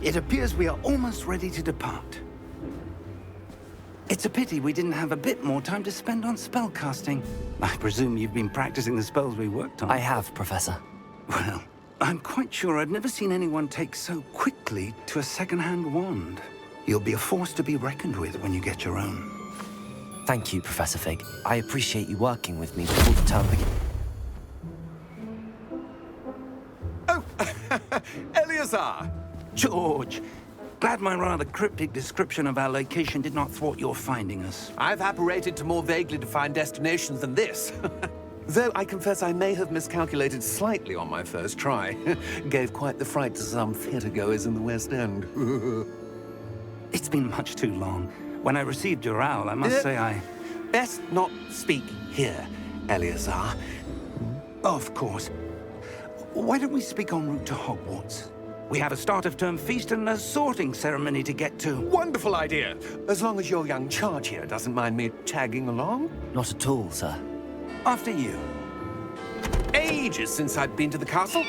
It appears we are almost ready to depart. It's a pity we didn't have a bit more time to spend on spellcasting. I presume you've been practicing the spells we worked on. I have, Professor. Well, I'm quite sure I've never seen anyone take so quickly to a second-hand wand. You'll be a force to be reckoned with when you get your own. Thank you, Professor Fig. I appreciate you working with me before the term begins. Oh, Eleazar! George, glad my rather cryptic description of our location did not thwart your finding us. I've apparated to more vaguely defined destinations than this. Though I confess I may have miscalculated slightly on my first try. Gave quite the fright to some theatre-goers in the West End. It's been much too long. When I received your owl, I must say I... Best not speak here, Eleazar. Of course. Why don't we speak en route to Hogwarts? We have a start-of-term feast and a sorting ceremony to get to. Wonderful idea! As long as your young charge here doesn't mind me tagging along. Not at all, sir. After you. Ages since I'd been to the castle.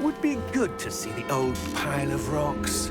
Would be good to see the old pile of rocks.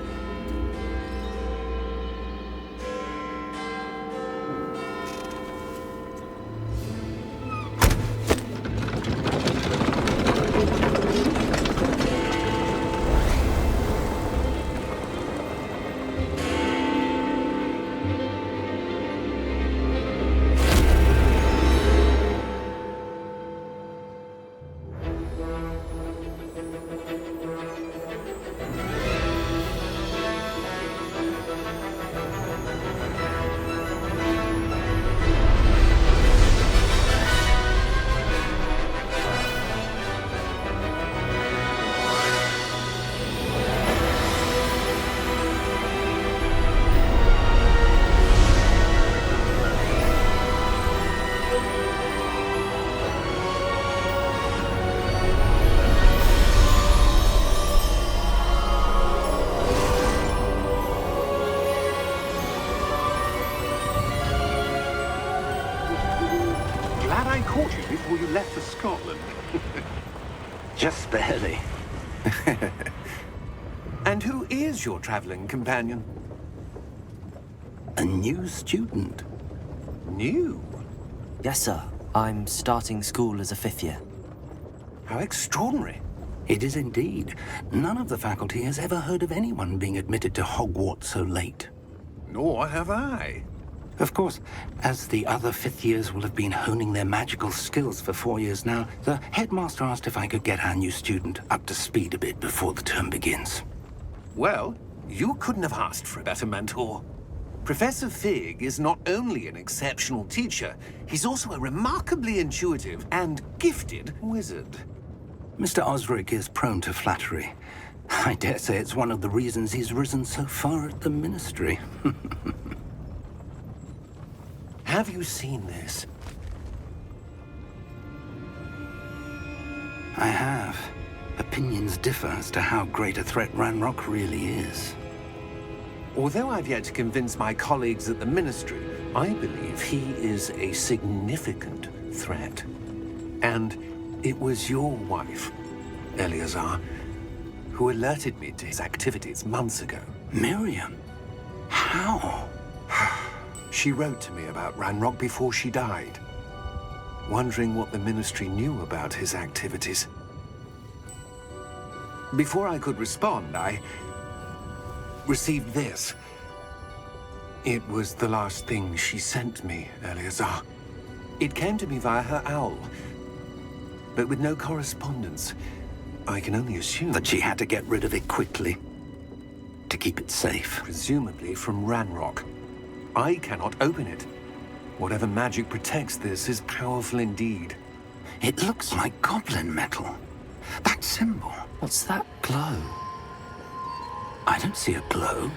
Before you left for Scotland. Just barely. And who is your traveling companion? A new student. New? Yes, sir. I'm starting school as a 5th year. How extraordinary. It is indeed. None of the faculty has ever heard of anyone being admitted to Hogwarts so late. Nor have I. Of course, as the other 5th years will have been honing their magical skills for 4 years now, the headmaster asked if I could get our new student up to speed a bit before the term begins. Well, you couldn't have asked for a better mentor. Professor Fig is not only an exceptional teacher, he's also a remarkably intuitive and gifted wizard. Mr. Osric is prone to flattery. I dare say it's one of the reasons he's risen so far at the Ministry. Have you seen this? I have. Opinions differ as to how great a threat Ranrock really is. Although I've yet to convince my colleagues at the Ministry, I believe he is a significant threat. And it was your wife, Eleazar, who alerted me to his activities months ago. Miriam? How? She wrote to me about Ranrock before she died, wondering what the Ministry knew about his activities. Before I could respond, I received this. It was the last thing she sent me, Eleazar. It came to me via her owl, but with no correspondence. I can only assume That she had to get rid of it quickly, to keep it safe. presumably from Ranrock. I cannot open it. Whatever magic protects this is powerful indeed. It looks like goblin metal. That symbol. What's that glow? I don't see a glow.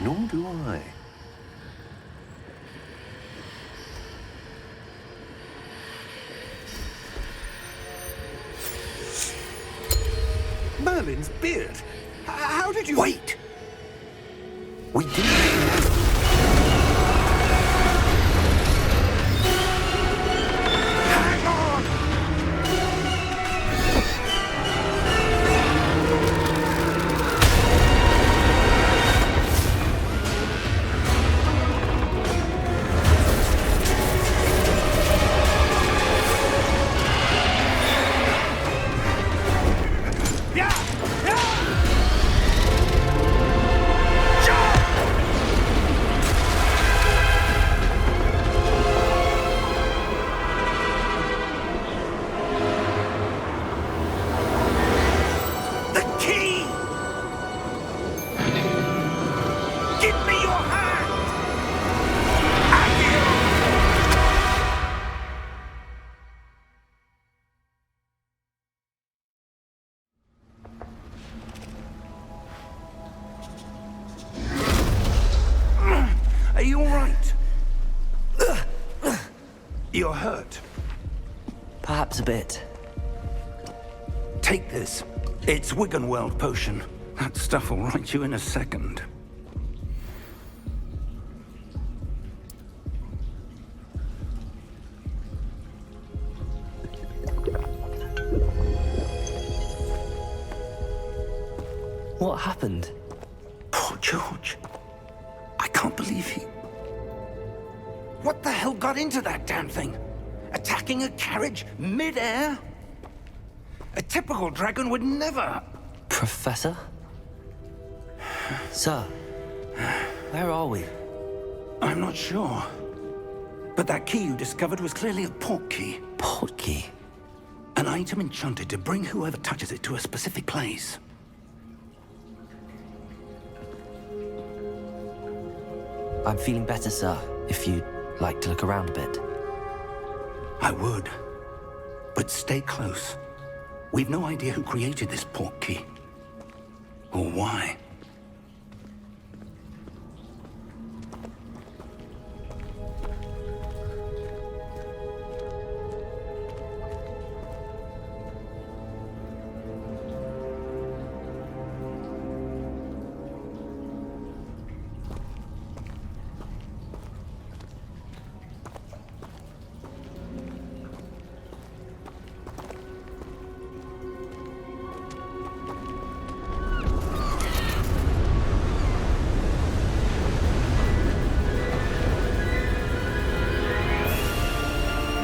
Nor do I. Merlin's beard. How did you... Wait! We didn't... Hang on! you all right? You're hurt. Perhaps a bit. Take this. It's Wiggenweld potion. That stuff will right you in a second. What happened? Poor George. I can't believe he... What the hell got into that damn thing? Attacking a carriage mid-air? A typical dragon would never... Professor? Sir, where are we? I'm not sure. But that key you discovered was clearly a port key. Port key? An item enchanted to bring whoever touches it to a specific place. I'm feeling better, sir, if you'd like to look around a bit. I would. But stay close. We've no idea who created this port key. Or why.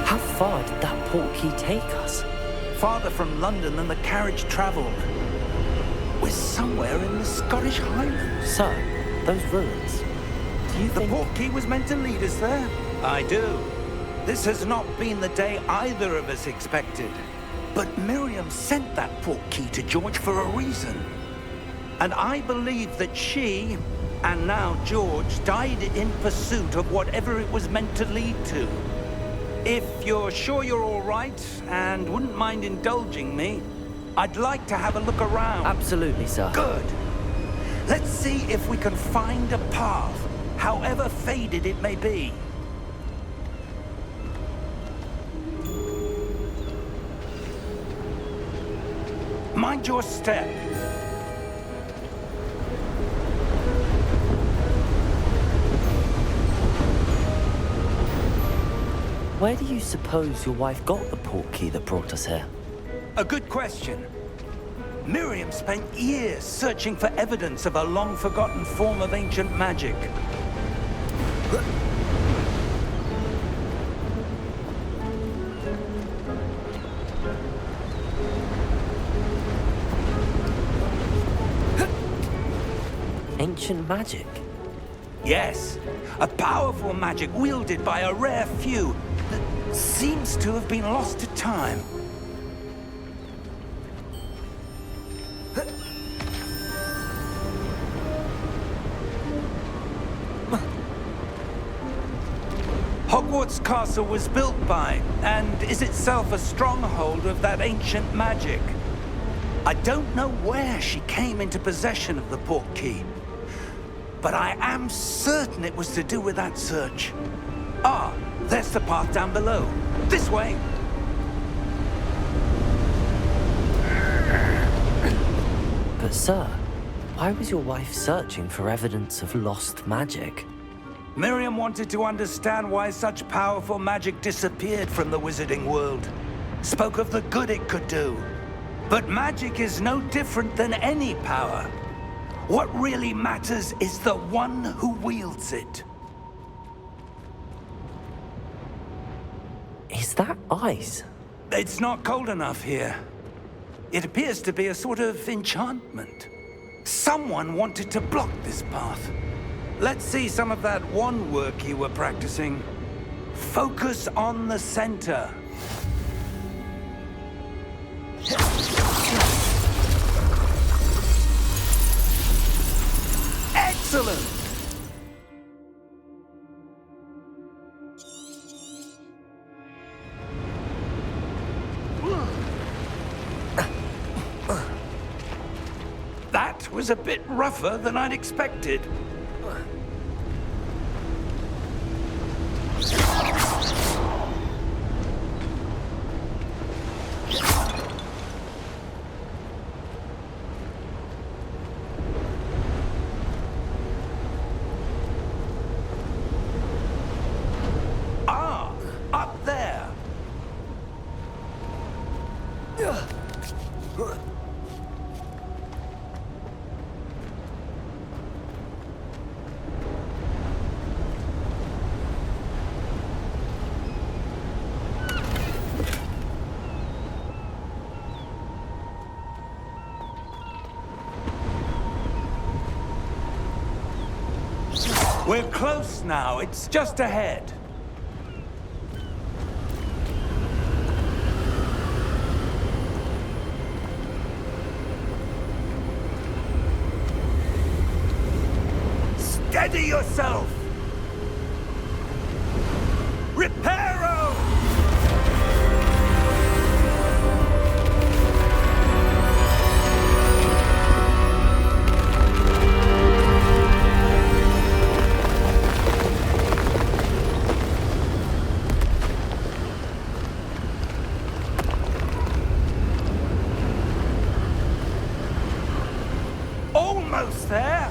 How far did that port key take us? Farther from London than the carriage traveled. We're somewhere in the Scottish Highlands. Sir, those ruins. Do you The think... port key was meant to lead us there? I do. This has not been the day either of us expected. But Miriam sent that port key to George for a reason. And I believe that she, and now George, died in pursuit of whatever it was meant to lead to. If you're sure you're all right, and wouldn't mind indulging me, I'd like to have a look around. Absolutely, sir. Good. Let's see if we can find a path, however faded it may be. Mind your step. Where do you suppose your wife got the port key that brought us here? A good question. Miriam spent years searching for evidence of a long-forgotten form of ancient magic. Ancient magic? Yes, a powerful magic wielded by a rare few that seems to have been lost to time. Hogwarts Castle was built by, and is itself a stronghold of that ancient magic. I don't know where she came into possession of the port key, but I am certain it was to do with that search. Ah, there's the path down below. This way. But sir, why was your wife searching for evidence of lost magic? Miriam wanted to understand why such powerful magic disappeared from the wizarding world. Spoke of the good it could do. But magic is no different than any power. What really matters is the one who wields it. Is that ice? It's not cold enough here. It appears to be a sort of enchantment. Someone wanted to block this path. Let's see some of that wand work you were practicing. Focus on the center. Excellent! That was a bit rougher than I'd expected. Ah, up there. We're close now. It's just ahead. Steady yourself! Reparo! Almost there!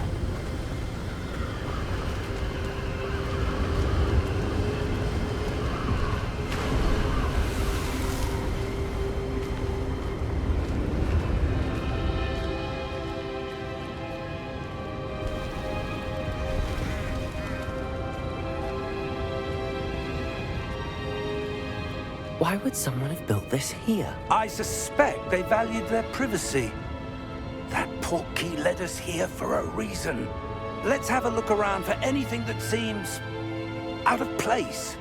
Why would someone have built this here? I suspect they valued their privacy. That portkey led us here for a reason. Let's have a look around for anything that seems out of place.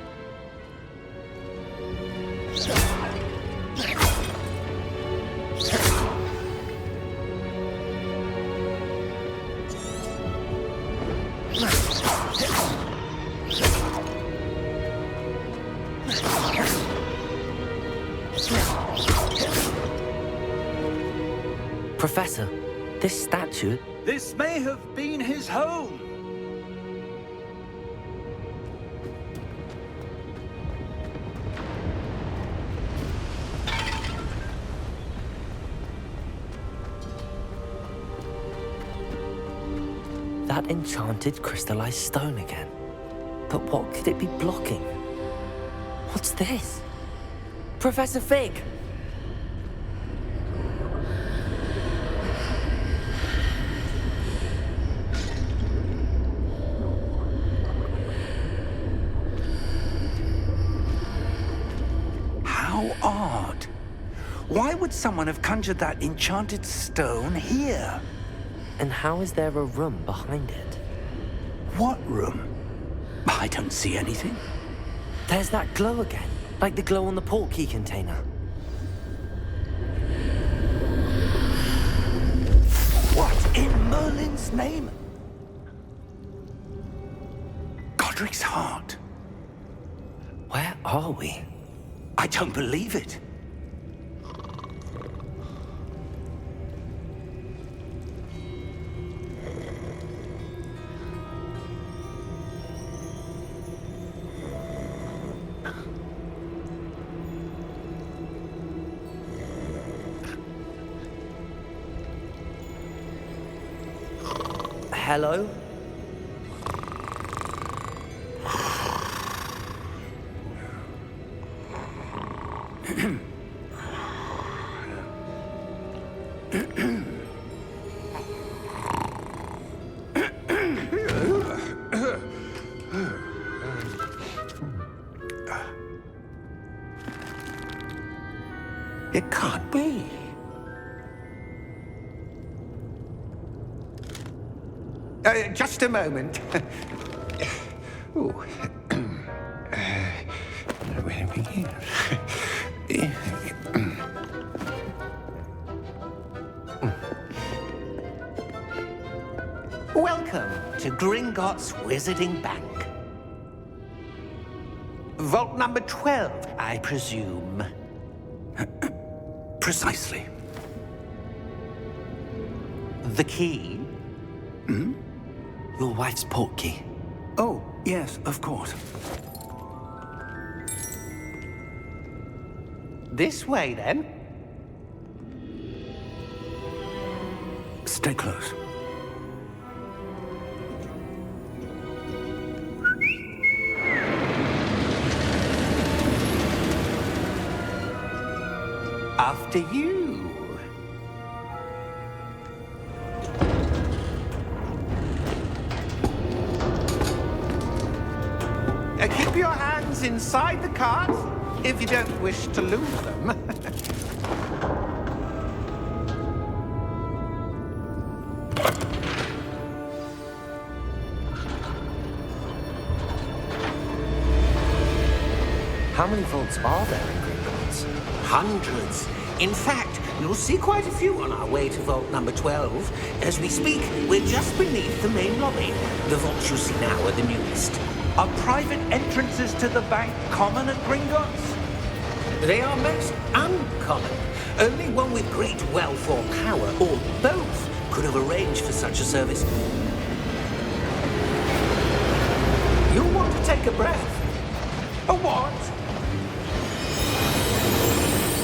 Professor, this statue... This may have been his home. That enchanted crystallized stone again. But what could it be blocking? What's this? Professor Fig! How odd. Why would someone have conjured that enchanted stone here? And how is there a room behind it? What room? I don't see anything. There's that glow again, like the glow on the portkey container. What in Merlin's name? Godric's heart. Where are we? I don't believe it. Hello? It can't be. Just a moment. Ooh. Where do we begin? Welcome to Gringotts Wizarding Bank. Vault number 12, I presume. Precisely. The key? Your wife's portkey. Oh, yes, of course. This way, then. Stay close. After you. Keep your hands inside the cart if you don't wish to lose them. How many vaults are there in Gringotts? Hundreds. In fact, you'll see quite a few on our way to vault number 12. As we speak, we're just beneath the main lobby. The vaults you see now are the newest. Are private entrances to the bank common at Gringotts? They are most uncommon. Only one with great wealth or power, or both, could have arranged for such a service. You'll want to take a breath. A what?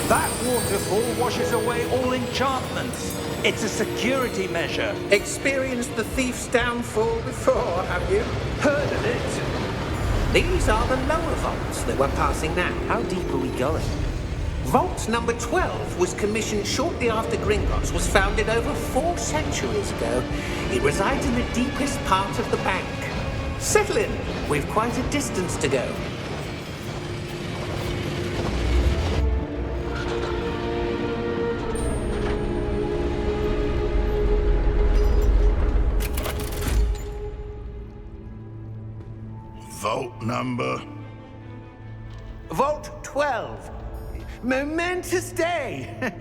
That waterfall washes away all enchantments. It's a security measure. Experienced the thief's downfall before, have you? Heard of it? These are the lower vaults that we're passing now. How deep are we going? Vault number 12 was commissioned shortly after Gringotts was founded over 4 centuries ago. It resides in the deepest part of the bank. Settle in. We've quite a distance to go. Vault number? Vault 12. Momentous day.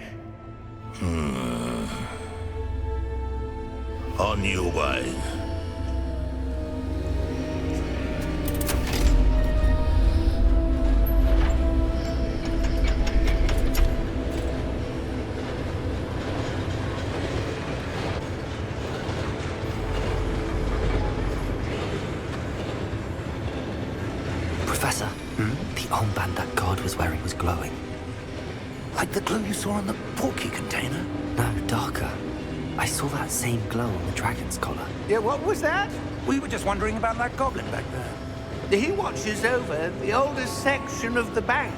On your way. Professor, the armband that guard was wearing was glowing. Like the glow you saw on the portkey container? No, darker. I saw that same glow on the dragon's collar. Yeah, what was that? We were just wondering about that goblin back there. He watches over the oldest section of the bank.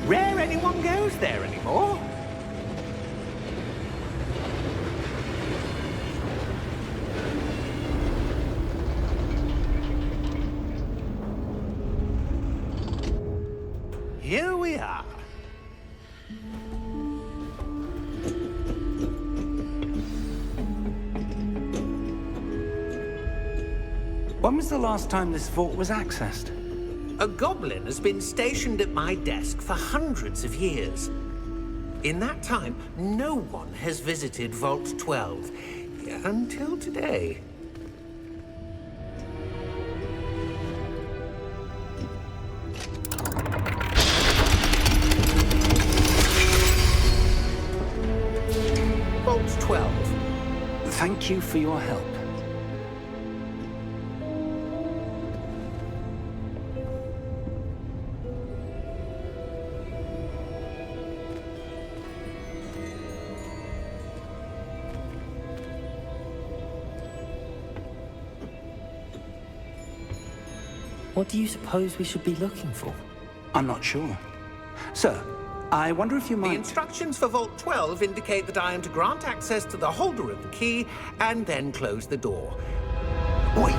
Rare anyone goes there anymore. Here we are. When was the last time this vault was accessed? A goblin has been stationed at my desk for hundreds of years. In that time, no one has visited Vault 12 until today. Vault 12. Thank you for your help. What do you suppose we should be looking for? I'm not sure. Sir, I wonder if you The might... instructions for Vault 12 indicate that I am to grant access to the holder of the key and then close the door. Wait!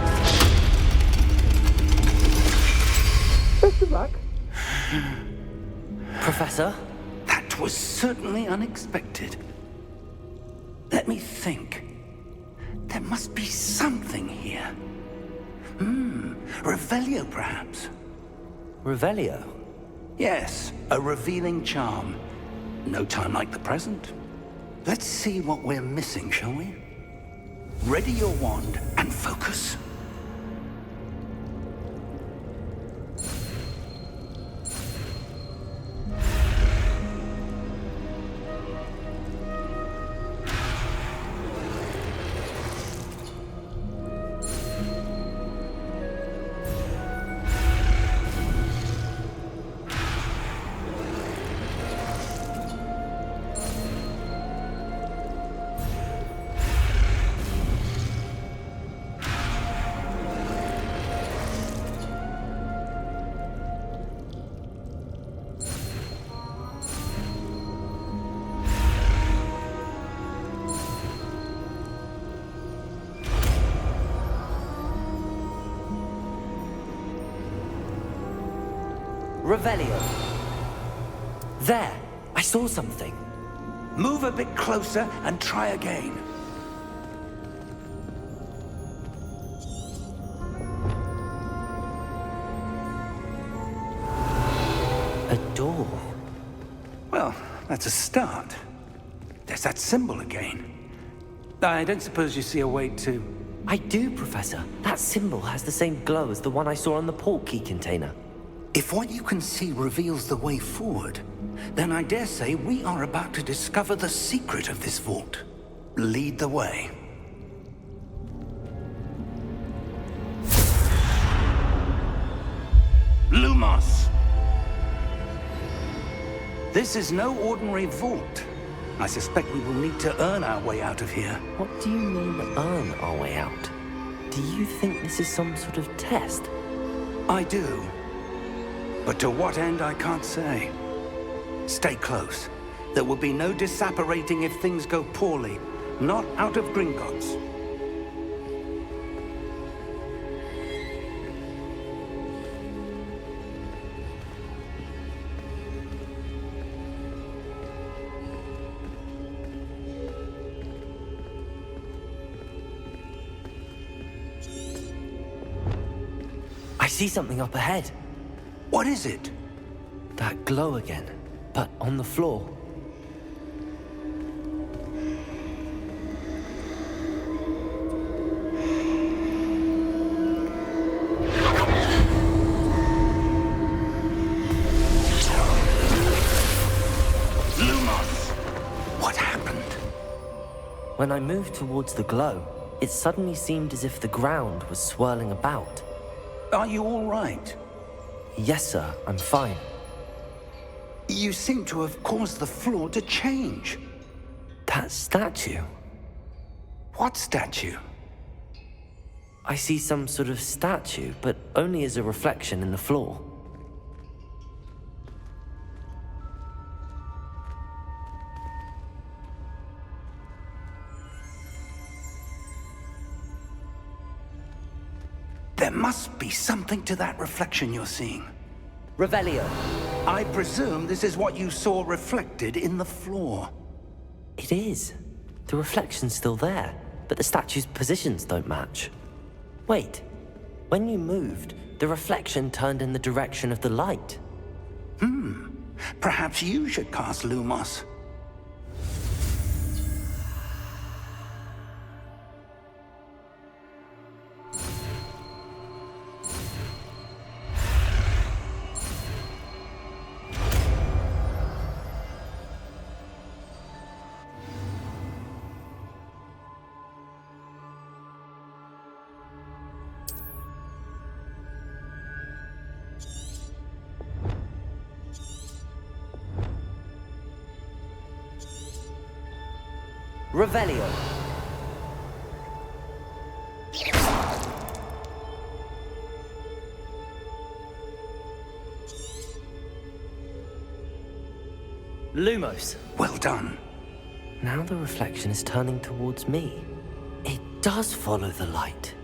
Best of luck. Professor? That was certainly unexpected. Let me think. There must be something here. Revelio, perhaps? Revelio? Yes, a revealing charm. No time like the present. Let's see what we're missing, shall we? Ready your wand and focus. Revelio. There, I saw something. Move a bit closer and try again. A door. Well, that's a start. There's that symbol again. I don't suppose you see a way to... I do, Professor. That symbol has the same glow as the one I saw on the portkey container. If what you can see reveals the way forward, then I dare say we are about to discover the secret of this vault. Lead the way. Lumos! This is no ordinary vault. I suspect we will need to earn our way out of here. What do you mean, earn our way out? Do you think this is some sort of test? I do. But to what end, I can't say. Stay close. There will be no disapparating if things go poorly. Not out of Gringotts. I see something up ahead. What is it? That glow again, but on the floor. Lumos! What happened? When I moved towards the glow, it suddenly seemed as if the ground was swirling about. Are you all right? Yes, sir, I'm fine. You seem to have caused the floor to change. That statue? What statue? I see some sort of statue, but only as a reflection in the floor. There must be something to that reflection you're seeing. Revelio. I presume this is what you saw reflected in the floor. It is. The reflection's still there, but the statue's positions don't match. Wait. When you moved, the reflection turned in the direction of the light. Perhaps you should cast Lumos. Revelio. Lumos. Well done. Now the reflection is turning towards me. It does follow the light.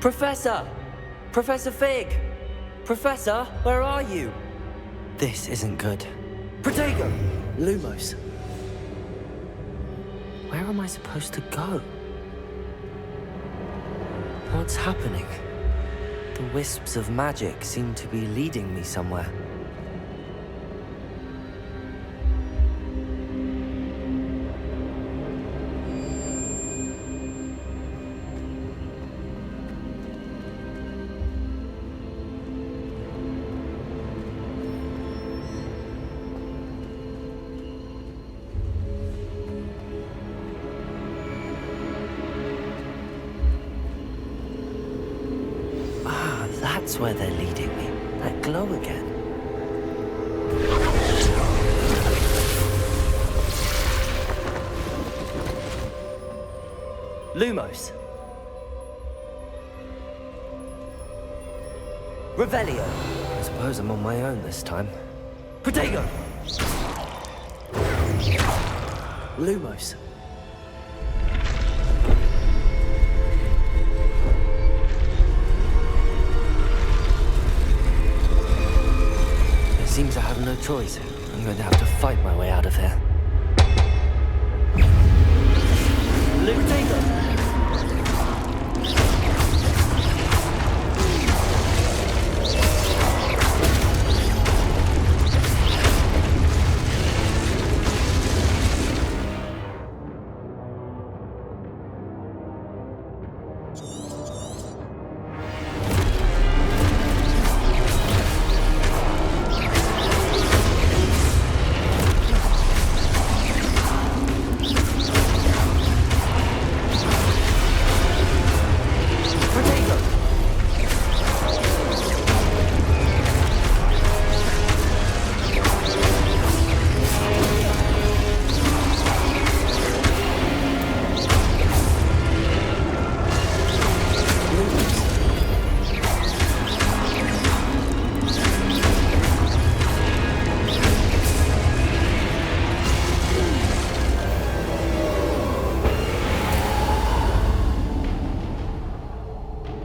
Professor! Professor Fig! Professor, where are you? This isn't good. Protego! Lumos. Where am I supposed to go? What's happening? The wisps of magic seem to be leading me somewhere. That's where they're leading me. That glow again. Lumos. Revelio. I suppose I'm on my own this time. Protego! Lumos. Seems I have no choice. I'm going to have to fight my way out of here. Protego!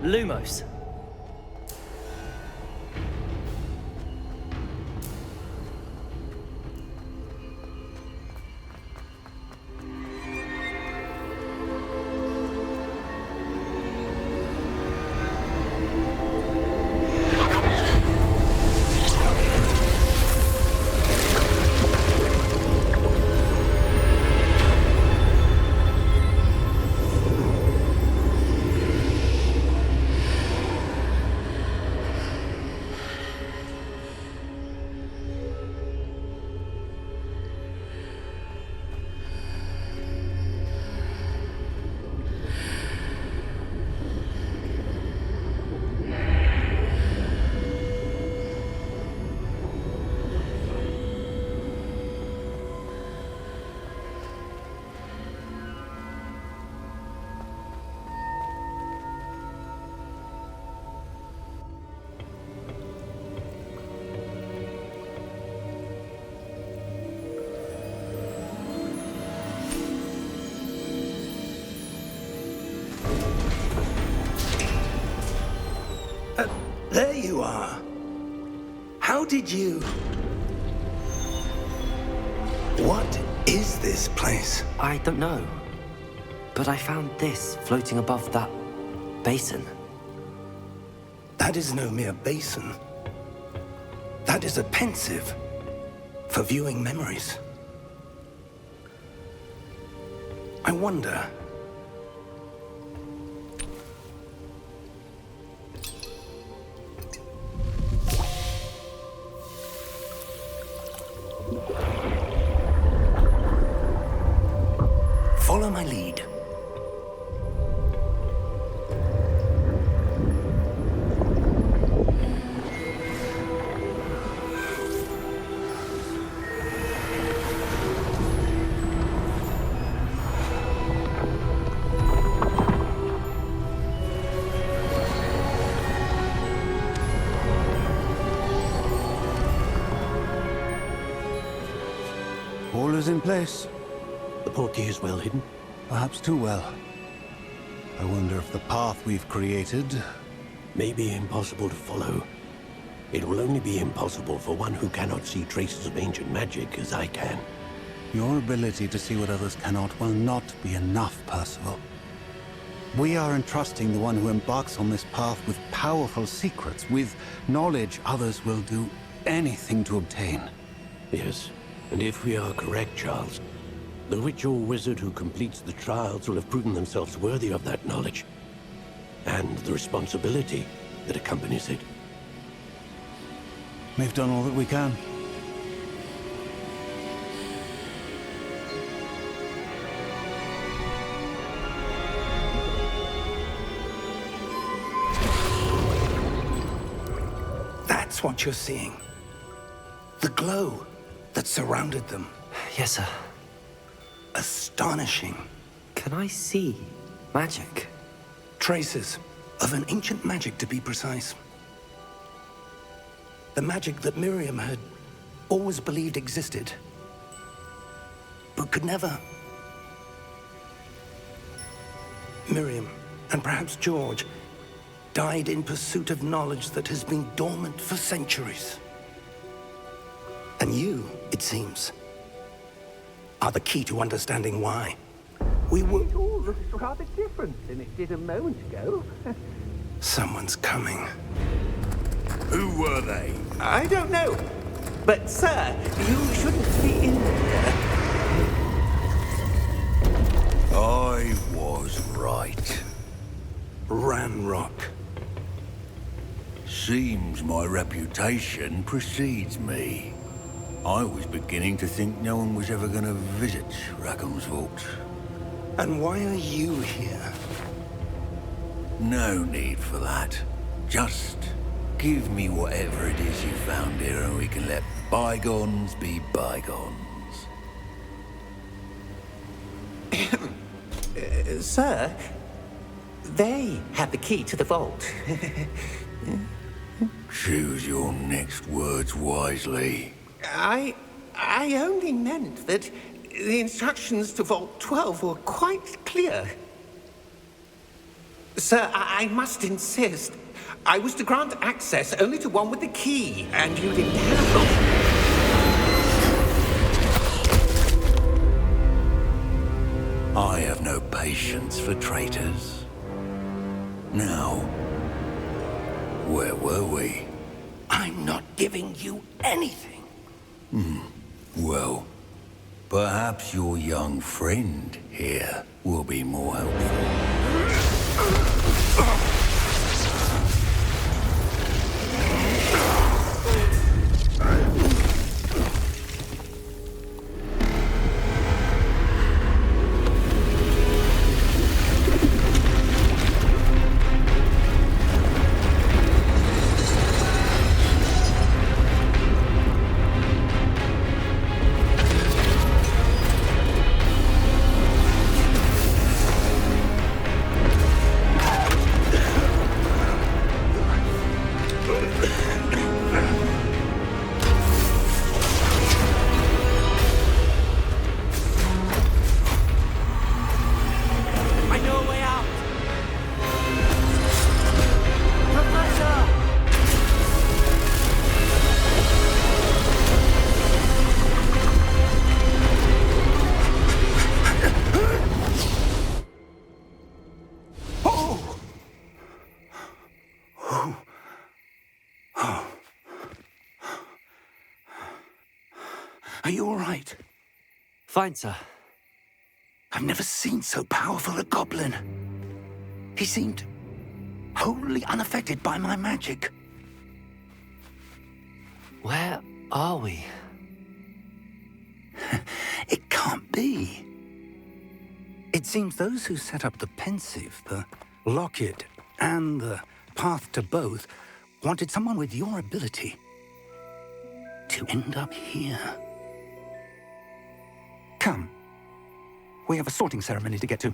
Lumos. There you are. How did you... What is this place? I don't know. But I found this floating above that basin. That is no mere basin. That is a pensive for viewing memories. I wonder... Follow my lead. All is in place. The portkey is well hidden. Perhaps too well. I wonder if the path we've created... may be impossible to follow. It will only be impossible for one who cannot see traces of ancient magic as I can. Your ability to see what others cannot will not be enough, Percival. We are entrusting the one who embarks on this path with powerful secrets, with knowledge others will do anything to obtain. Yes, and if we are correct, Charles, the witch or wizard who completes the trials will have proven themselves worthy of that knowledge, and the responsibility that accompanies it. We've done all that we can. That's what you're seeing. The glow that surrounded them. Yes, sir. Astonishing. Can I see magic? Traces of an ancient magic, to be precise. The magic that Miriam had always believed existed, but could never. Miriam, and perhaps George, died in pursuit of knowledge that has been dormant for centuries. And you, it seems, are the key to understanding why. We were... It all looks rather different than it did a moment ago. Someone's coming. Who were they? I don't know. But, sir, you shouldn't be in here. I was right. Ranrock. Seems my reputation precedes me. I was beginning to think no one was ever going to visit Rackham's Vault. And why are you here? No need for that. Just give me whatever it is you found here and we can let bygones be bygones. Sir, they had the key to the vault. Choose your next words wisely. I only meant that the instructions to Vault 12 were quite clear. Sir, I must insist. I was to grant access only to one with the key, and you didn't have them. I have no patience for traitors. Now, where were we? I'm not giving you anything. Well, perhaps your young friend here will be more helpful. Are you all right? Fine, sir. I've never seen so powerful a goblin. He seemed wholly unaffected by my magic. Where are we? It can't be. It seems those who set up the pensive, the locket, and the path to both wanted someone with your ability to end up here. Come. We have a sorting ceremony to get to.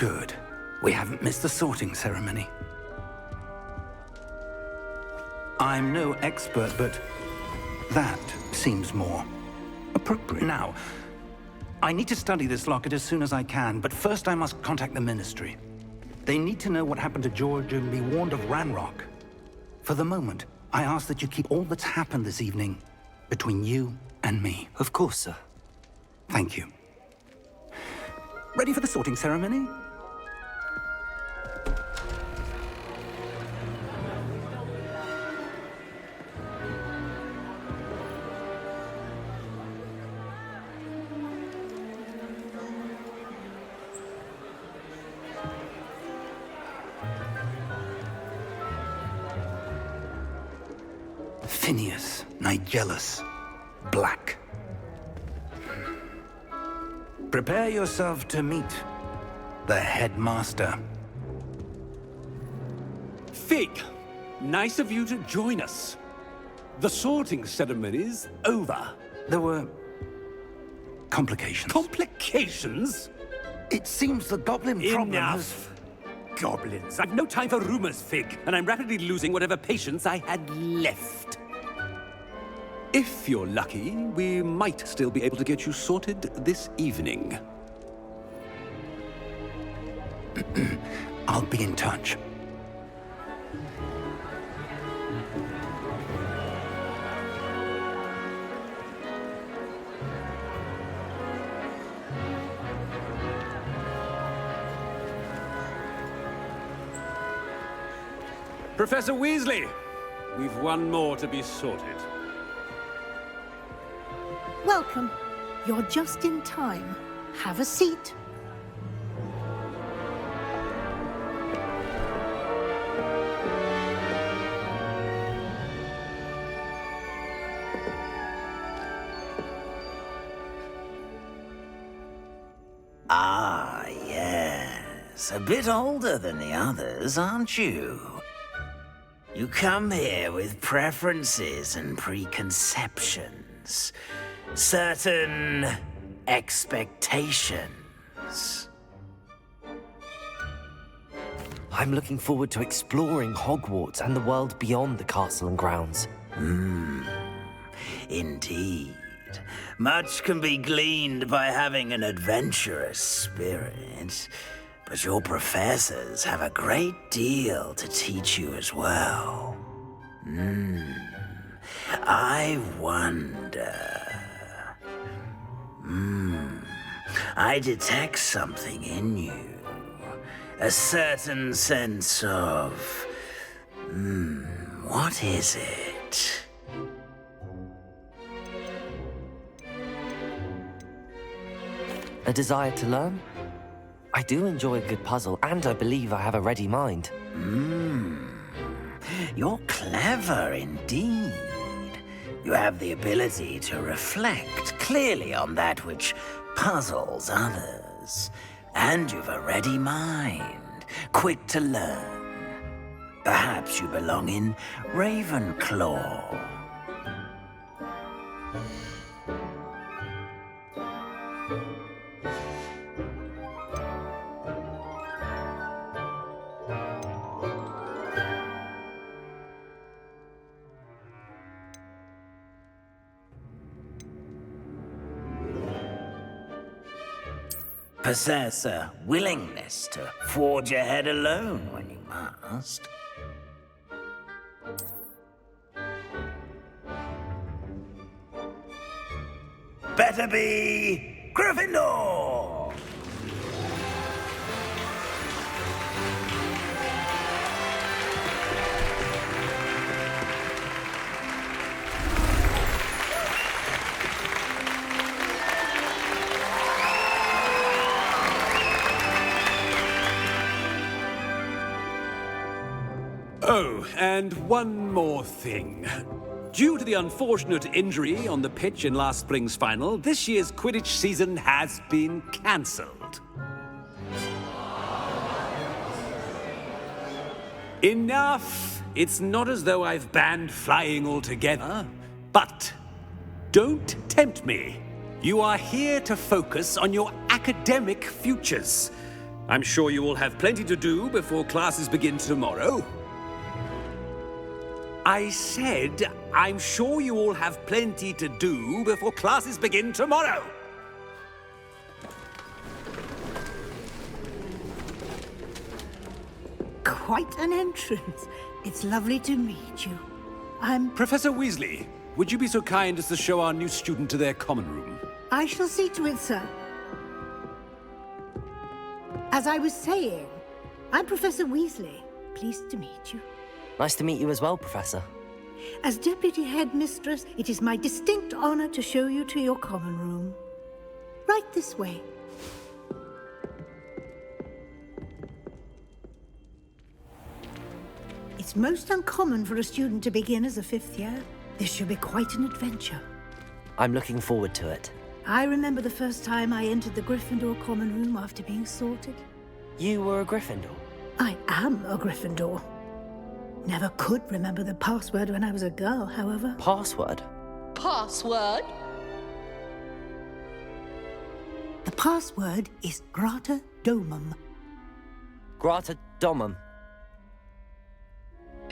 Good. We haven't missed the sorting ceremony. I'm no expert, but that seems more appropriate. Now, I need to study this locket as soon as I can, but first I must contact the Ministry. They need to know what happened to George and be warned of Ranrock. For the moment, I ask that you keep all that's happened this evening between you and me. Of course, sir. Thank you. Ready for the sorting ceremony? Phineas, Nigellus, Black. Prepare yourself to meet the headmaster. Fig, nice of you to join us. The sorting ceremony's over. There were complications. Complications? It seems the goblin problem has... Enough! Goblins. I've no time for rumors, Fig, and I'm rapidly losing whatever patience I had left. If you're lucky, we might still be able to get you sorted this evening. I'll be in touch. Professor Weasley, we've one more to be sorted. Welcome. You're just in time. Have a seat. Ah, yes. A bit older than the others, aren't you? You come here with preferences and preconceptions. Certain expectations. I'm looking forward to exploring Hogwarts and the world beyond the castle and grounds. Indeed. Much can be gleaned by having an adventurous spirit, but your professors have a great deal to teach you as well. I wonder... I detect something in you. A certain sense of... what is it? A desire to learn? I do enjoy a good puzzle, and I believe I have a ready mind. You're clever indeed. You have the ability to reflect clearly on that which puzzles others. And you've a ready mind, quick to learn. Perhaps you belong in Ravenclaw. Possess a willingness to forge ahead alone when you must. Better be Gryffindor! Oh, and one more thing. Due to the unfortunate injury on the pitch in last spring's final, this year's Quidditch season has been cancelled. Enough! It's not as though I've banned flying altogether, but don't tempt me. You are here to focus on your academic futures. I'm sure you all have plenty to do before classes begin tomorrow. I said, I'm sure you all have plenty to do before classes begin tomorrow. Quite an entrance. It's lovely to meet you. Professor Weasley, would you be so kind as to show our new student to their common room? I shall see to it, sir. As I was saying, I'm Professor Weasley. Pleased to meet you. Nice to meet you as well, Professor. As Deputy Headmistress, it is my distinct honor to show you to your common room. Right this way. It's most uncommon for a student to begin as a 5th year. This should be quite an adventure. I'm looking forward to it. I remember the first time I entered the Gryffindor common room after being sorted. You were a Gryffindor? I am a Gryffindor. Never could remember the password when I was a girl, however. Password? Password? The password is Grata Domum. Grata Domum.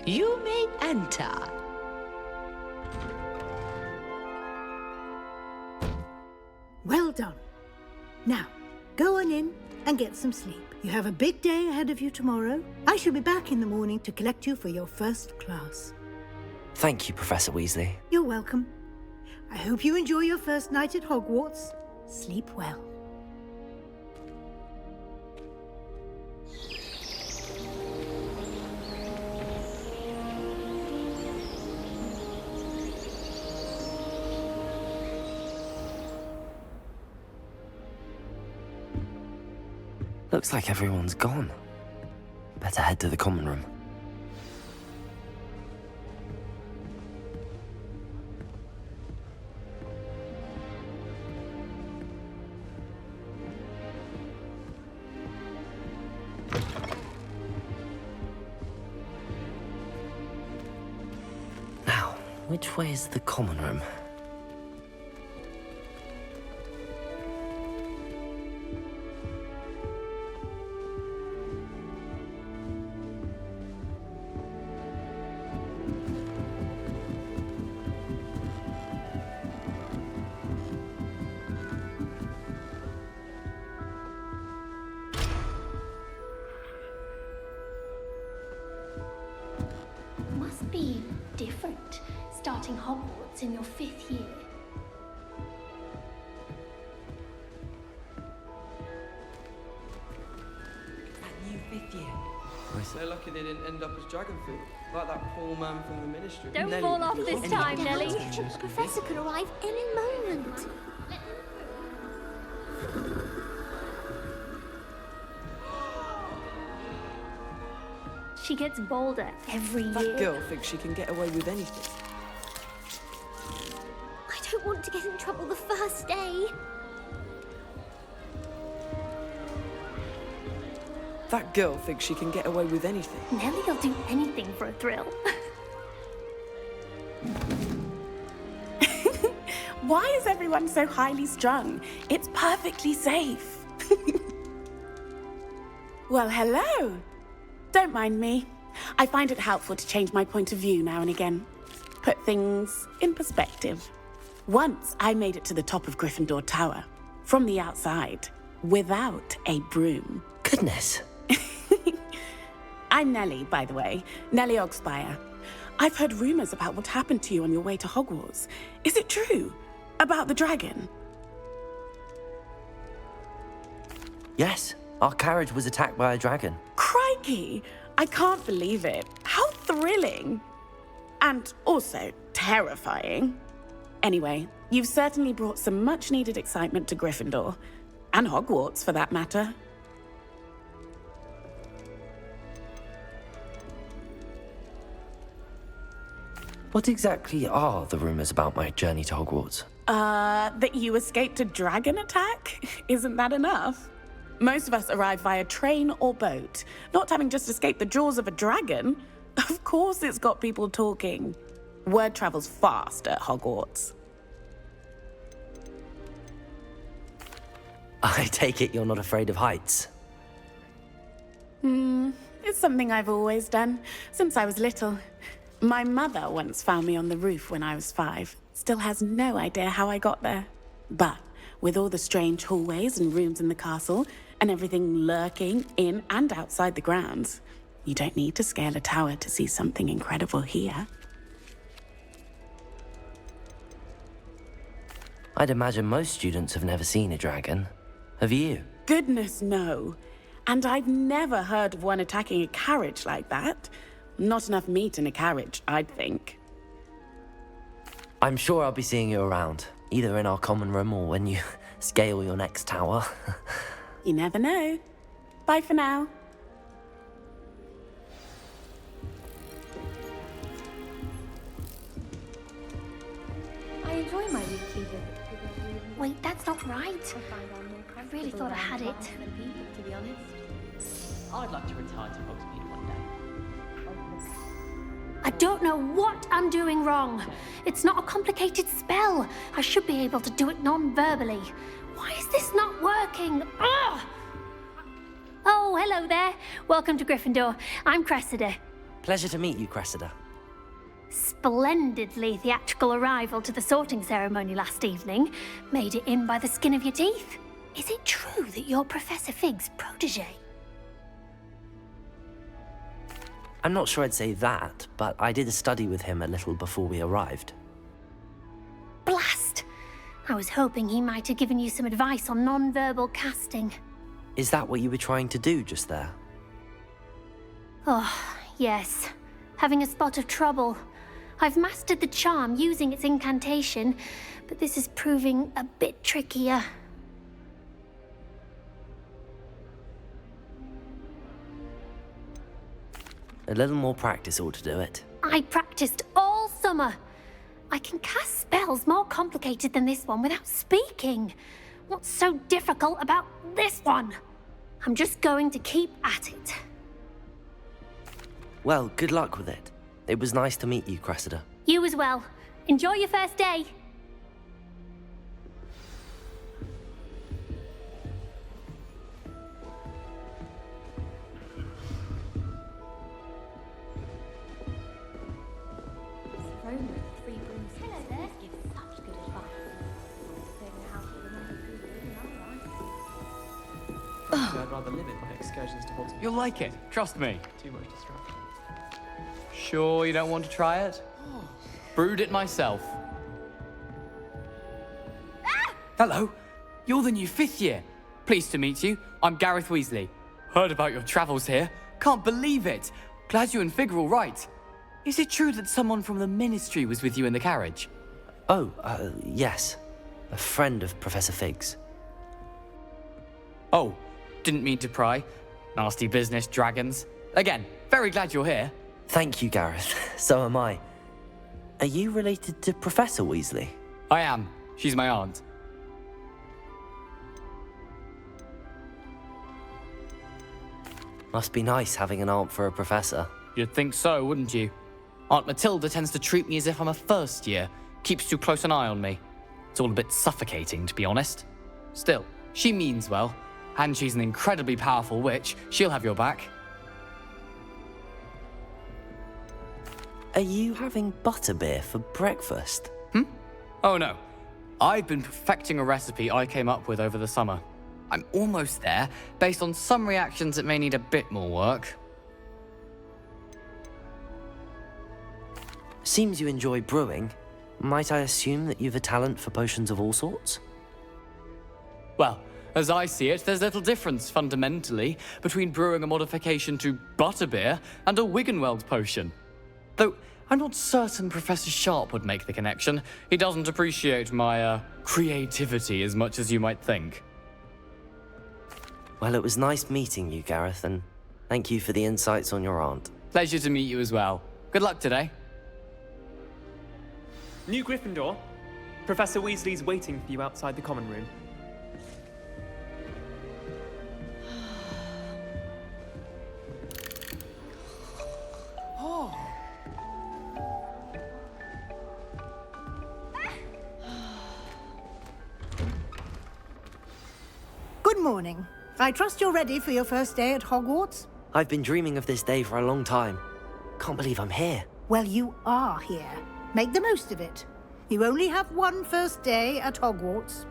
You may enter. Well done. Now, go on in and get some sleep. You have a big day ahead of you tomorrow. I shall be back in the morning to collect you for your first class. Thank you, Professor Weasley. You're welcome. I hope you enjoy your first night at Hogwarts. Sleep well. Looks like everyone's gone. Better head to the common room. Now, which way is the common room? Must be different, starting Hogwarts in your 5th year. That new 5th year. They're lucky they didn't end up as dragon food, like that poor man from the Ministry. Don't fall off this time, Nelly. The Professor could arrive any moment. She gets bolder every year. That girl thinks she can get away with anything. I don't want to get in trouble the first day. That girl thinks she can get away with anything. Nelly'll do anything for a thrill. Why is everyone so highly strung? It's perfectly safe. Well, hello. Don't mind me. I find it helpful to change my point of view now and again. Put things in perspective. Once I made it to the top of Gryffindor Tower, from the outside, without a broom. Goodness. I'm Nellie, by the way. Nellie Ogspire. I've heard rumors about what happened to you on your way to Hogwarts. Is it true? About the dragon? Yes, our carriage was attacked by a dragon. Crikey! I can't believe it. How thrilling! And also terrifying. Anyway, you've certainly brought some much-needed excitement to Gryffindor. And Hogwarts, for that matter. What exactly are the rumors about my journey to Hogwarts? That you escaped a dragon attack? Isn't that enough? Most of us arrive via train or boat, not having just escaped the jaws of a dragon. Of course it's got people talking. Word travels fast at Hogwarts. I take it you're not afraid of heights. It's something I've always done, since I was little. My mother once found me on the roof when I was 5. Still has no idea how I got there. But with all the strange hallways and rooms in the castle, and everything lurking in and outside the grounds, you don't need to scale a tower to see something incredible here. I'd imagine most students have never seen a dragon. Have you? Goodness, no. And I've never heard of one attacking a carriage like that. Not enough meat in a carriage, I'd think. I'm sure I'll be seeing you around, either in our common room or when you scale your next tower. You never know. Bye for now. I enjoy my weekly visit. Wait, that's not right. I really thought I had it. To be honest, I'd like to retire to Hogsmeade one day. I don't know what I'm doing wrong. It's not a complicated spell. I should be able to do it non-verbally. Why is this not working? Ugh! Oh, hello there. Welcome to Gryffindor. I'm Cressida. Pleasure to meet you, Cressida. Splendidly theatrical arrival to the sorting ceremony last evening. Made it in by the skin of your teeth. Is it true that you're Professor Fig's protege? I'm not sure I'd say that, but I did study with him a little before we arrived. Blast! I was hoping he might have given you some advice on non-verbal casting. Is that what you were trying to do just there? Oh, yes. Having a spot of trouble. I've mastered the charm using its incantation, but this is proving a bit trickier. A little more practice ought to do it. I practiced all summer. I can cast spells more complicated than this one without speaking. What's so difficult about this one? I'm just going to keep at it. Well, good luck with it. It was nice to meet you, Cressida. You as well. Enjoy your first day. Hello there. Give such good advice. I'd rather limit my excursions to Hogsmeade. You'll like it, trust me. Too much distraction. Sure you don't want to try it? Brewed it myself. Hello, you're the new 5th year. Pleased to meet you. I'm Gareth Weasley. Heard about your travels here. Can't believe it. Glad you and Fig are all right. Is it true that someone from the Ministry was with you in the carriage? Oh, yes. A friend of Professor Fig's. Oh, didn't mean to pry. Nasty business, dragons. Again, very glad you're here. Thank you, Gareth. So am I. Are you related to Professor Weasley? I am. She's my aunt. Must be nice having an aunt for a professor. You'd think so, wouldn't you? Aunt Matilda tends to treat me as if I'm a first year. Keeps too close an eye on me. It's all a bit suffocating, to be honest. Still, she means well. And she's an incredibly powerful witch. She'll have your back. Are you having butterbeer for breakfast? Oh no. I've been perfecting a recipe I came up with over the summer. I'm almost there. Based on some reactions, it may need a bit more work. Seems you enjoy brewing. Might I assume that you've a talent for potions of all sorts? Well, as I see it, there's little difference, fundamentally, between brewing a modification to butterbeer and a Wiggenweld potion. Though, I'm not certain Professor Sharp would make the connection. He doesn't appreciate my, creativity as much as you might think. Well, it was nice meeting you, Gareth, and thank you for the insights on your aunt. Pleasure to meet you as well. Good luck today. New Gryffindor. Professor Weasley's waiting for you outside the common room. Good morning. I trust you're ready for your first day at Hogwarts? I've been dreaming of this day for a long time. Can't believe I'm here. Well, you are here. Make the most of it. You only have one first day at Hogwarts.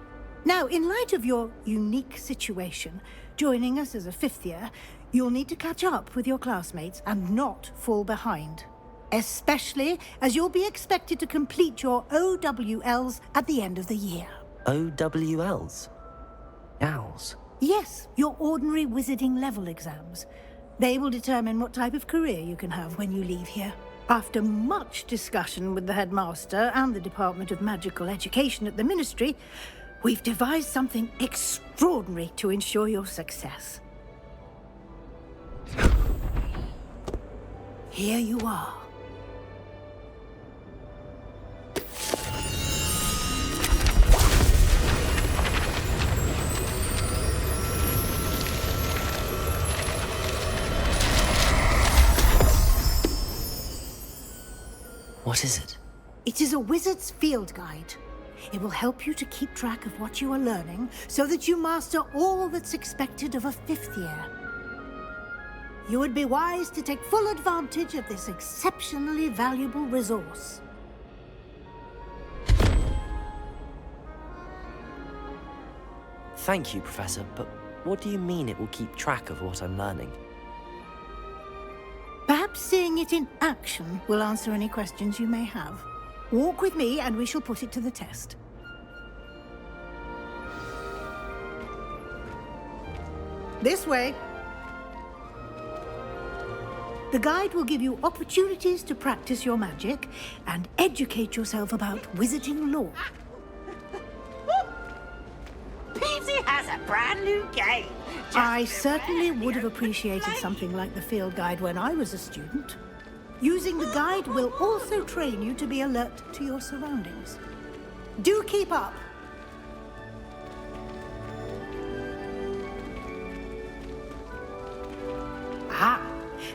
Now, in light of your unique situation, joining us as a fifth year, you'll need to catch up with your classmates and not fall behind. Especially as you'll be expected to complete your OWLs at the end of the year. OWLs? Owls? Yes, your ordinary wizarding level exams. They will determine what type of career you can have when you leave here. After much discussion with the headmaster and the Department of Magical Education at the Ministry, we've devised something extraordinary to ensure your success. Here you are. What is it? It is a wizard's field guide. It will help you to keep track of what you are learning so that you master all that's expected of a fifth year. You would be wise to take full advantage of this exceptionally valuable resource. Thank you, Professor, but what do you mean it will keep track of what I'm learning? Perhaps seeing it in action will answer any questions you may have. Walk with me and we shall put it to the test. This way. The guide will give you opportunities to practice your magic and educate yourself about wizarding lore. Peavesy has a brand new game. I certainly would have appreciated something like the field guide when I was a student. Using the guide will also train you to be alert to your surroundings. Do keep up. Ah,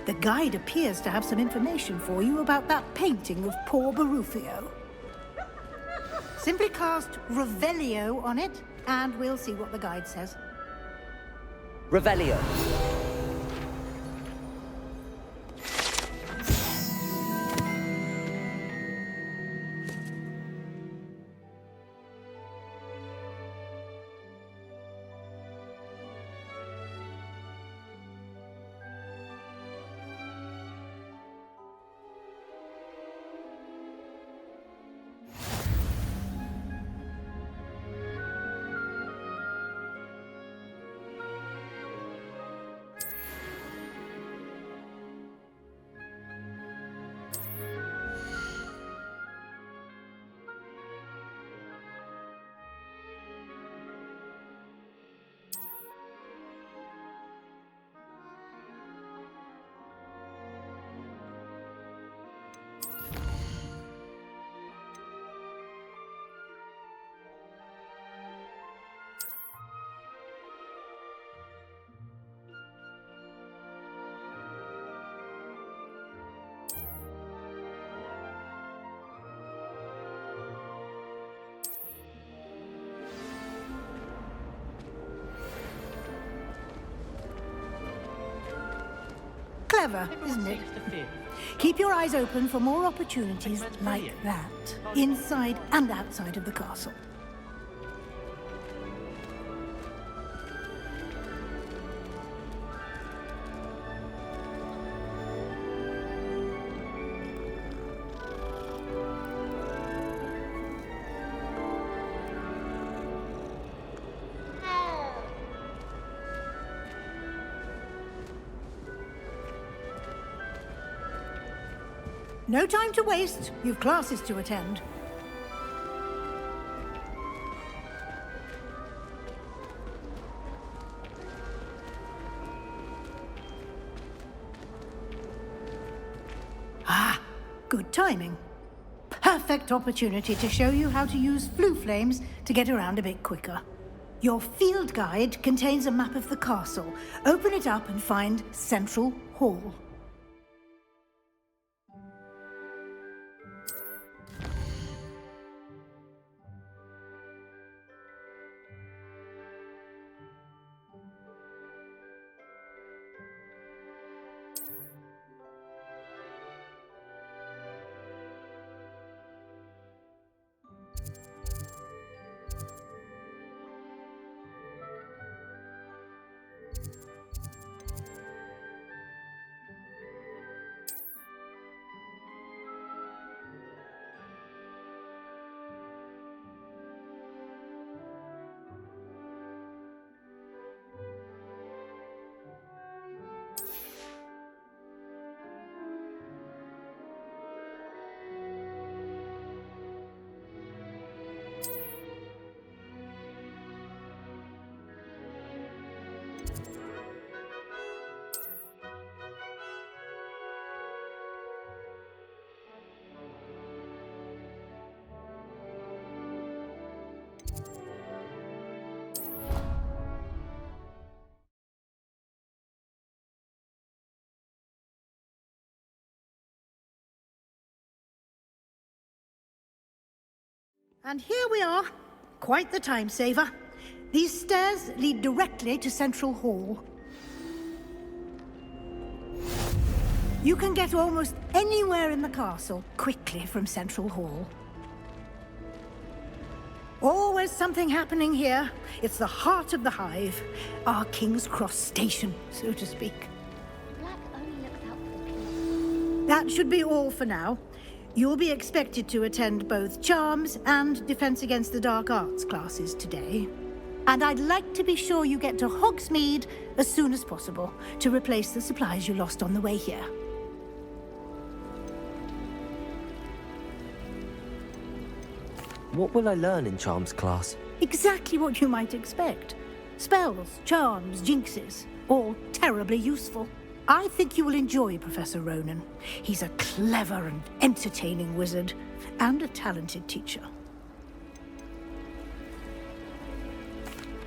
the guide appears to have some information for you about that painting of poor Barufio. Simply cast Revelio on it, and we'll see what the guide says. Revelio. Clever, isn't it? Keep your eyes open for more opportunities like that, inside and outside of the castle. No time to waste. You've classes to attend. Ah, good timing. Perfect opportunity to show you how to use flue flames to get around a bit quicker. Your field guide contains a map of the castle. Open it up and find Central Hall. And here we are. Quite the time saver. These stairs lead directly to Central Hall. You can get almost anywhere in the castle quickly from Central Hall. Always something happening here. It's the heart of the Hive. Our King's Cross station, so to speak. Black only looks out for That should be all for now. You'll be expected to attend both Charms and Defense Against the Dark Arts classes today. And I'd like to be sure you get to Hogsmeade as soon as possible to replace the supplies you lost on the way here. What will I learn in Charms class? Exactly what you might expect. Spells, charms, jinxes, all terribly useful. I think you will enjoy Professor Ronan. He's a clever and entertaining wizard, and a talented teacher.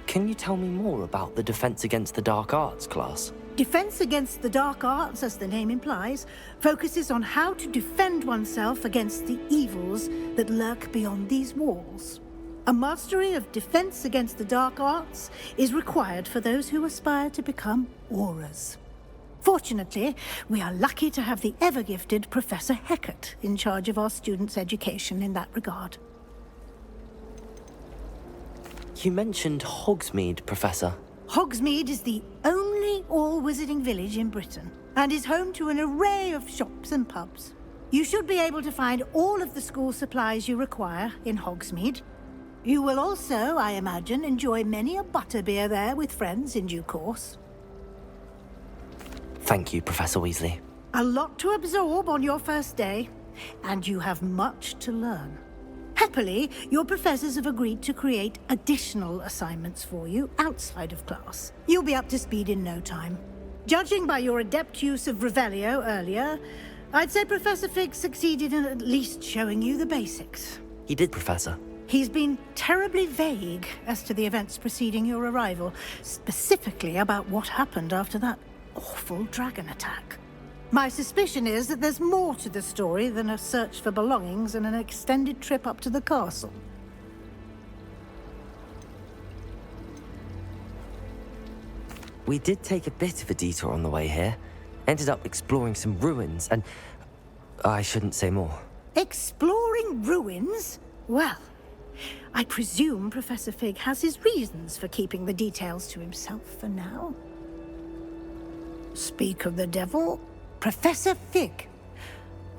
Can you tell me more about the Defense Against the Dark Arts class? Defense Against the Dark Arts, as the name implies, focuses on how to defend oneself against the evils that lurk beyond these walls. A mastery of Defense Against the Dark Arts is required for those who aspire to become Aurors. Fortunately, we are lucky to have the ever-gifted Professor Hecat in charge of our students' education in that regard. You mentioned Hogsmeade, Professor. Hogsmeade is the only all-wizarding village in Britain, and is home to an array of shops and pubs. You should be able to find all of the school supplies you require in Hogsmeade. You will also, I imagine, enjoy many a butterbeer there with friends in due course. Thank you, Professor Weasley. A lot to absorb on your first day, and you have much to learn. Happily, your professors have agreed to create additional assignments for you outside of class. You'll be up to speed in no time. Judging by your adept use of Revelio earlier, I'd say Professor Fig succeeded in at least showing you the basics. He did, Professor. He's been terribly vague as to the events preceding your arrival, specifically about what happened after that awful dragon attack. My suspicion is that there's more to the story than a search for belongings and an extended trip up to the castle. We did take a bit of a detour on the way here. Ended up exploring some ruins and... I shouldn't say more. Exploring ruins? Well, I presume Professor Fig has his reasons for keeping the details to himself for now. Speak of the devil, Professor Fig.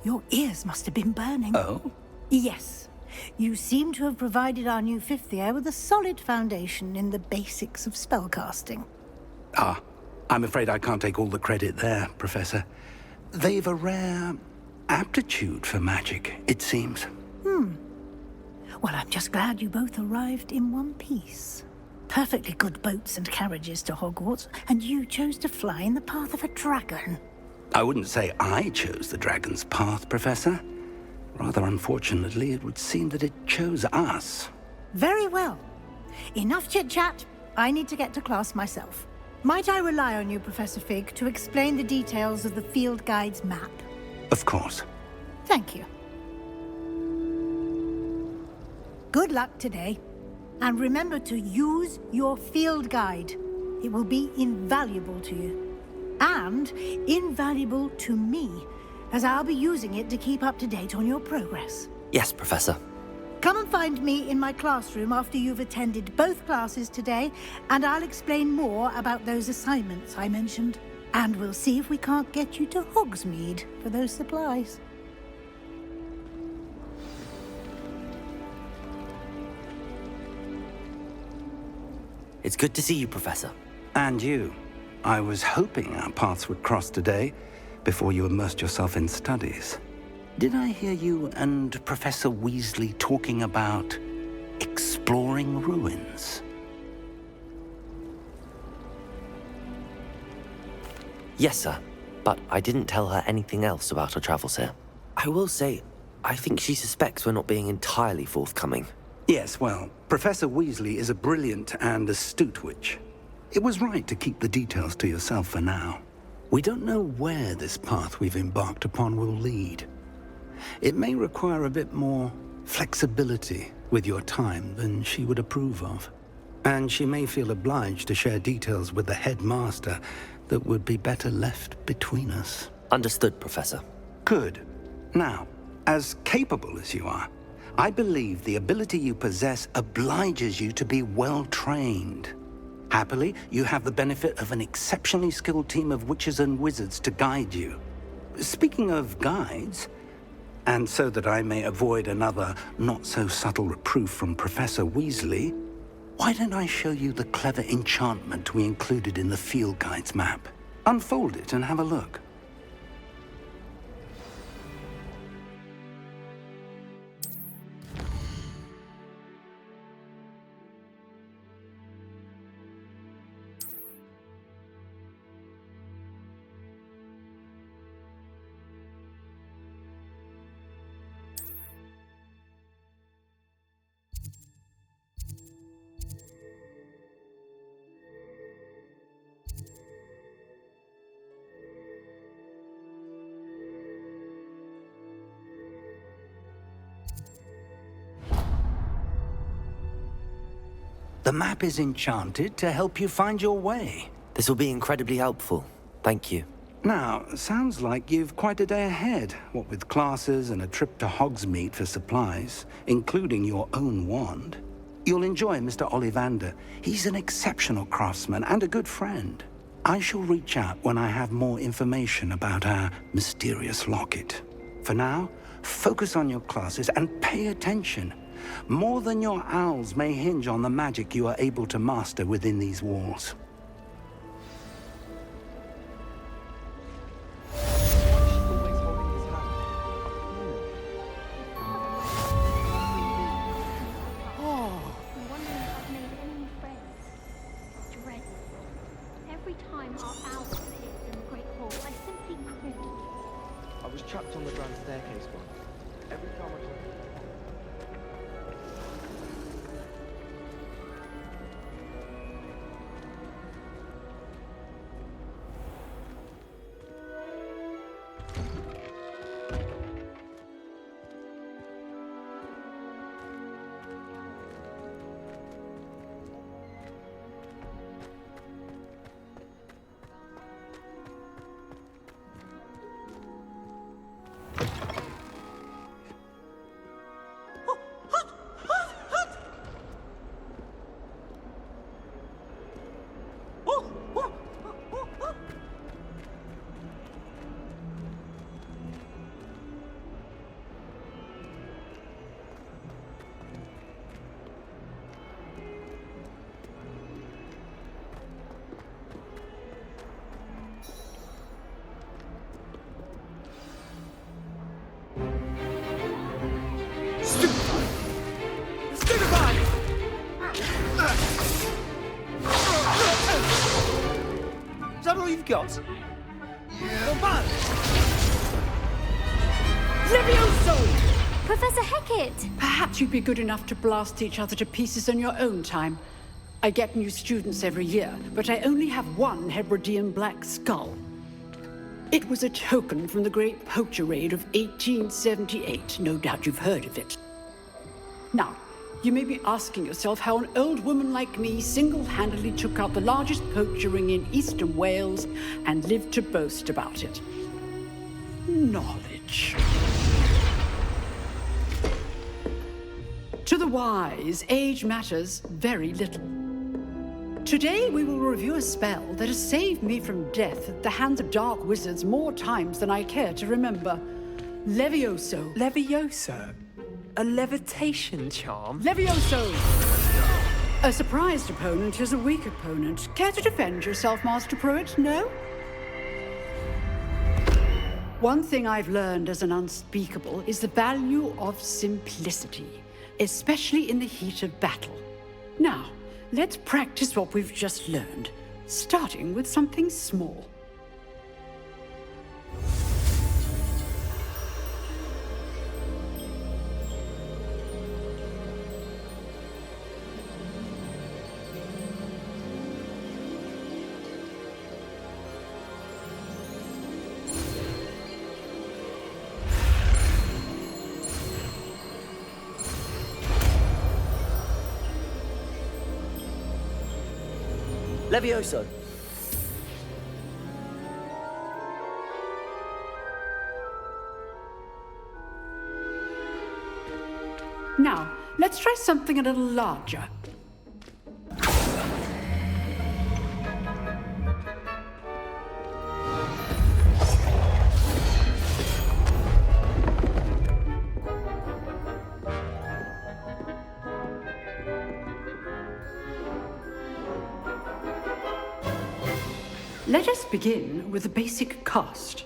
Your ears must have been burning. Oh? Yes. You seem to have provided our new fifth year with a solid foundation in the basics of spellcasting. Ah, I'm afraid I can't take all the credit there, Professor. They've a rare aptitude for magic, it seems. Well, I'm just glad you both arrived in one piece. Perfectly good boats and carriages to Hogwarts, and you chose to fly in the path of a dragon. I wouldn't say I chose the dragon's path, Professor. Rather unfortunately, it would seem that it chose us. Very well. Enough chit-chat. I need to get to class myself. Might I rely on you, Professor Fig, to explain the details of the field guide's map? Of course. Thank you. Good luck today. And remember to use your field guide. It will be invaluable to you. And invaluable to me, as I'll be using it to keep up to date on your progress. Yes, Professor. Come and find me in my classroom after you've attended both classes today, and I'll explain more about those assignments I mentioned. And we'll see if we can't get you to Hogsmeade for those supplies. It's good to see you, Professor. And you. I was hoping our paths would cross today, before you immersed yourself in studies. Did I hear you and Professor Weasley talking about exploring ruins? Yes, sir. But I didn't tell her anything else about our travels here. I will say, I think she suspects we're not being entirely forthcoming. Yes, well, Professor Weasley is a brilliant and astute witch. It was right to keep the details to yourself for now. We don't know where this path we've embarked upon will lead. It may require a bit more flexibility with your time than she would approve of. And she may feel obliged to share details with the headmaster that would be better left between us. Understood, Professor. Good. Now, as capable as you are, I believe the ability you possess obliges you to be well-trained. Happily, you have the benefit of an exceptionally skilled team of witches and wizards to guide you. Speaking of guides, and so that I may avoid another not-so-subtle reproof from Professor Weasley, why don't I show you the clever enchantment we included in the field guide's map? Unfold it and have a look. The map is enchanted to help you find your way. This will be incredibly helpful. Thank you. Now, sounds like you've quite a day ahead, what with classes and a trip to Hogsmeade for supplies, including your own wand. You'll enjoy Mr. Ollivander. He's an exceptional craftsman and a good friend. I shall reach out when I have more information about our mysterious locket. For now, focus on your classes and pay attention. More than your owls may hinge on the magic you are able to master within these walls. I was trapped on the grand staircase once. Every time I tried... Is that all you've got? Come on! Levioso! Professor Hecat! Perhaps you'd be good enough to blast each other to pieces in your own time. I get new students every year, but I only have one Hebridean black skull. It was a token from the Great Poacher Raid of 1878. No doubt you've heard of it. Now, you may be asking yourself how an old woman like me single-handedly took out the largest poacher ring in eastern Wales and lived to boast about it. Knowledge. To the wise, age matters very little. Today we will review a spell that has saved me from death at the hands of dark wizards more times than I care to remember. Levioso. Levioso? A levitation charm? Levioso! A surprised opponent is a weak opponent. Care to defend yourself, Master Pruitt? No? One thing I've learned as an unspeakable is the value of simplicity, especially in the heat of battle. Now, let's practice what we've just learned, starting with something small. Levioso! Now, let's try something a little larger. Let us begin with the basic cast.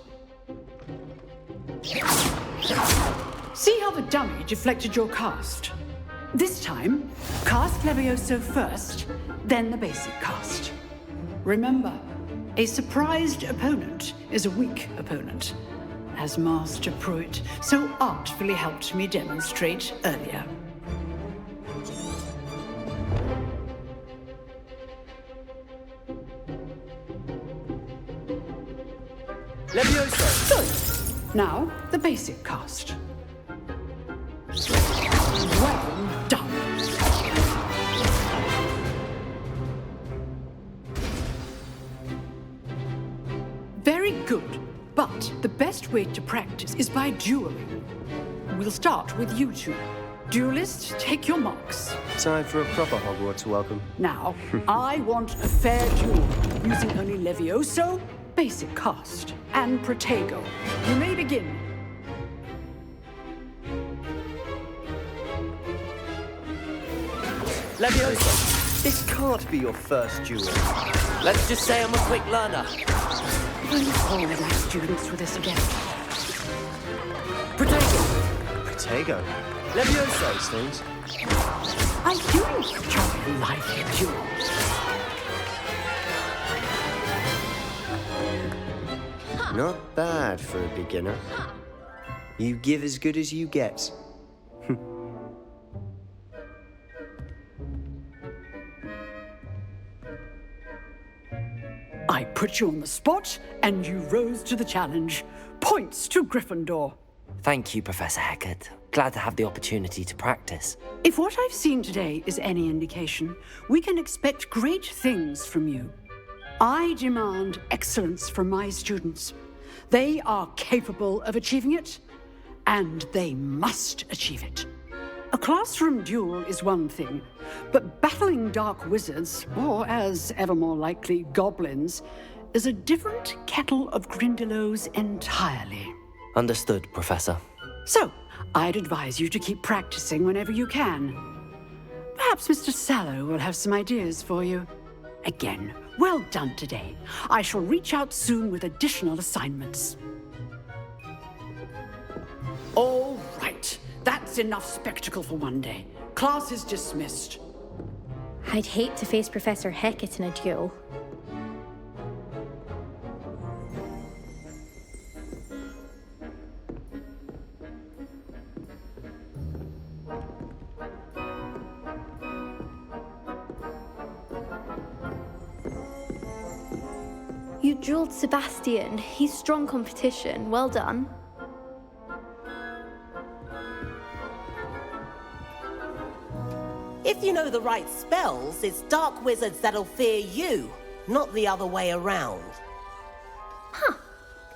See how the dummy deflected your cast? This time, cast Levioso first, then the basic cast. Remember, a surprised opponent is a weak opponent, as Master Pruitt so artfully helped me demonstrate earlier. Levioso! Good. Now, the basic cast. Well done. Very good. But the best way to practice is by dueling. We'll start with you two. Duelists, take your marks. Time for a proper Hogwarts welcome. Now, I want a fair duel, using only Levioso, basic cast, and Protego. You may begin. Levioso, this can't be your first duel. Let's just say I'm a quick learner. All my students for this again. Protego? Levioso! Those things. I do enjoy lively duels. Not bad for a beginner. You give as good as you get. I put you on the spot, and you rose to the challenge. Points to Gryffindor. Thank you, Professor Hecat. Glad to have the opportunity to practice. If what I've seen today is any indication, we can expect great things from you. I demand excellence from my students. They are capable of achieving it, and they must achieve it. A classroom duel is one thing, but battling dark wizards, or as ever more likely, goblins, is a different kettle of Grindylows entirely. Understood, Professor. So, I'd advise you to keep practicing whenever you can. Perhaps Mr. Sallow will have some ideas for you. Again, well done today. I shall reach out soon with additional assignments. All right. That's enough spectacle for one day. Class is dismissed. I'd hate to face Professor Hecat in a duel. You dueled Sebastian. He's strong competition. Well done. If you know the right spells, it's dark wizards that'll fear you, not the other way around. Huh.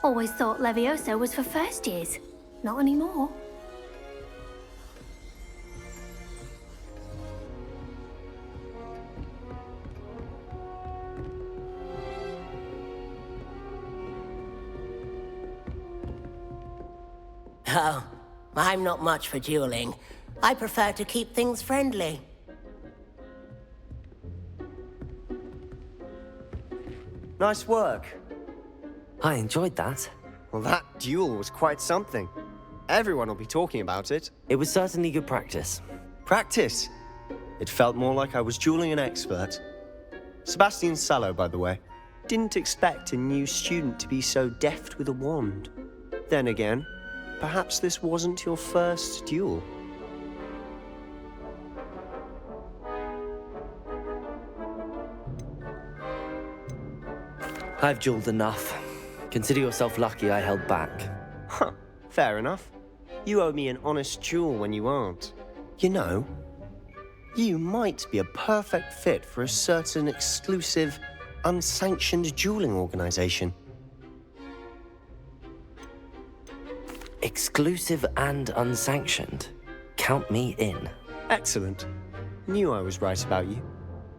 Always thought Levioso was for first years. Not anymore. Oh, I'm not much for dueling. I prefer to keep things friendly. Nice work. I enjoyed that. Well, that duel was quite something. Everyone will be talking about it. It was certainly good practice. Practice? It felt more like I was dueling an expert. Sebastian Sallow, by the way. Didn't expect a new student to be so deft with a wand. Then again, perhaps this wasn't your first duel. I've dueled enough. Consider yourself lucky I held back. Huh, fair enough. You owe me an honest duel when you aren't. You know, you might be a perfect fit for a certain exclusive unsanctioned dueling organization. Exclusive and unsanctioned. Count me in. Excellent. Knew I was right about you.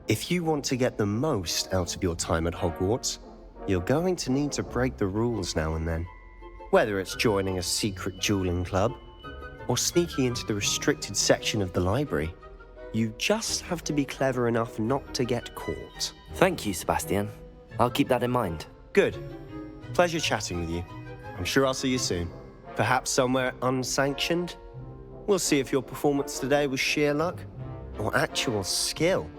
If you want to get the most out of your time at Hogwarts, you're going to need to break the rules now and then. Whether it's joining a secret dueling club, or sneaking into the restricted section of the library, you just have to be clever enough not to get caught. Thank you, Sebastian. I'll keep that in mind. Good. Pleasure chatting with you. I'm sure I'll see you soon. Perhaps somewhere unsanctioned? We'll see if your performance today was sheer luck or actual skill.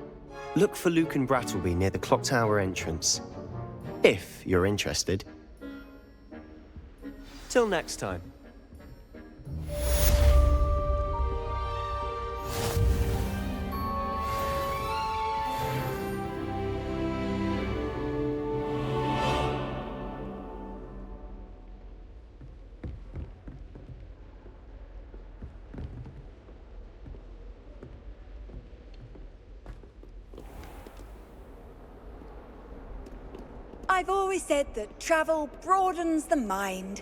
Look for Luke and Brattleby near the clock tower entrance, if you're interested. Till next time. I've always said that travel broadens the mind.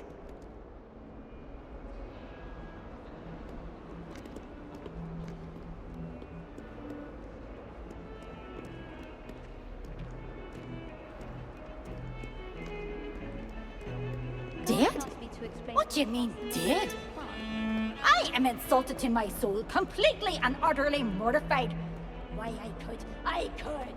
Dead? What do you mean, dead? I am insulted to my soul, completely and utterly mortified. Why, I could.